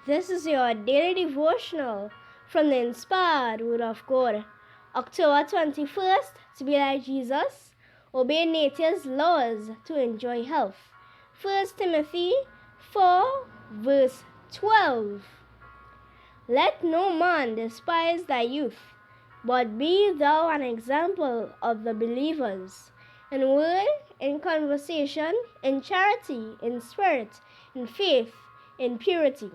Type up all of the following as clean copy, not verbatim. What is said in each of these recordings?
This is your daily devotional from the inspired Word of God. October 21st, to be like Jesus, obey nature's laws to enjoy health. 1 Timothy 4, verse 12. Let no man despise thy youth, but be thou an example of the believers, in word, in conversation, in charity, in spirit, in faith, in purity.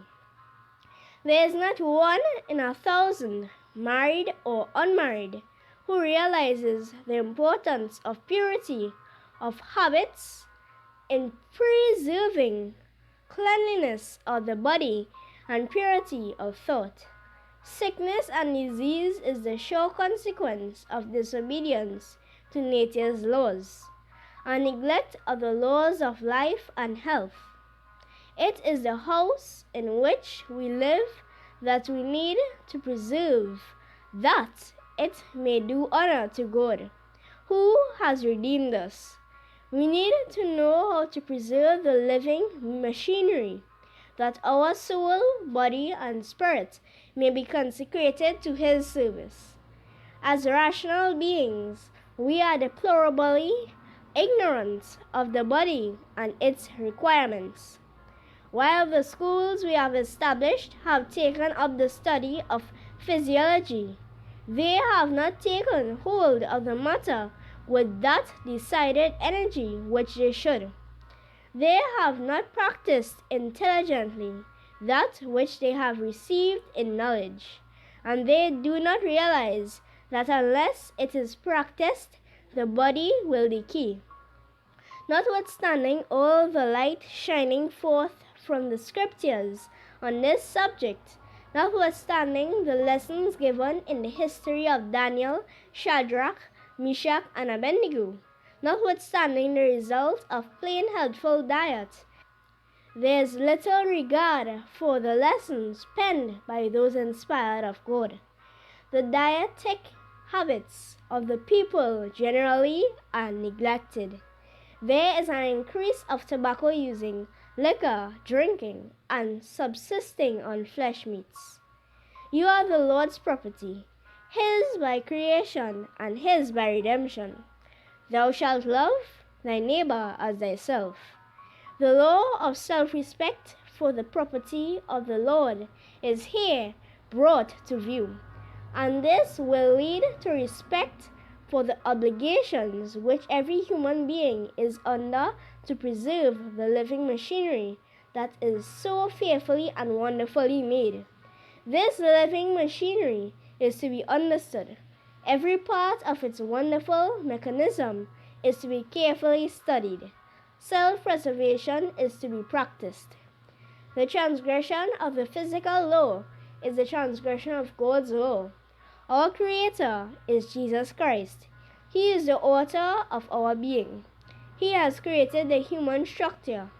There is not one in 1,000, married or unmarried, who realizes the importance of purity of habits in preserving cleanliness of the body and purity of thought. Sickness and disease is the sure consequence of disobedience to nature's laws and neglect of the laws of life and health. It is the house in which we live that we need to preserve, that it may do honor to God, who has redeemed us. We need to know how to preserve the living machinery, that our soul, body, and spirit may be consecrated to His service. As rational beings, we are deplorably ignorant of the body and its requirements. While the schools we have established have taken up the study of physiology, they have not taken hold of the matter with that decided energy which they should. They have not practiced intelligently that which they have received in knowledge, and they do not realize that unless it is practiced, the body will decay. Notwithstanding all the light shining forth from the Scriptures on this subject, notwithstanding the lessons given in the history of Daniel, Shadrach, Meshach, and Abednego, notwithstanding the result of plain healthful diet, there is little regard for the lessons penned by those inspired of God. The dietetic habits of the people generally are neglected. There is an increase of tobacco using, liquor drinking, and subsisting on flesh meats. You are the Lord's property, His by creation and His by redemption. Thou shalt love thy neighbor as thyself. The law of self-respect for the property of the Lord is here brought to view, and this will lead to respect for the obligations which every human being is under to preserve the living machinery that is so fearfully and wonderfully made. This living machinery is to be understood. Every part of its wonderful mechanism is to be carefully studied. Self-preservation is to be practiced. The transgression of the physical law is the transgression of God's law. Our Creator is Jesus Christ. He is the author of our being. He has created the human structure.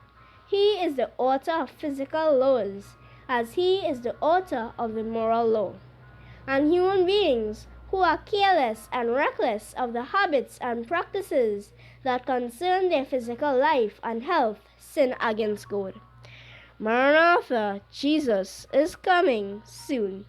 He is the author of physical laws, as He is the author of the moral law. And human beings who are careless and reckless of the habits and practices that concern their physical life and health sin against God. Maranatha, Jesus is coming soon.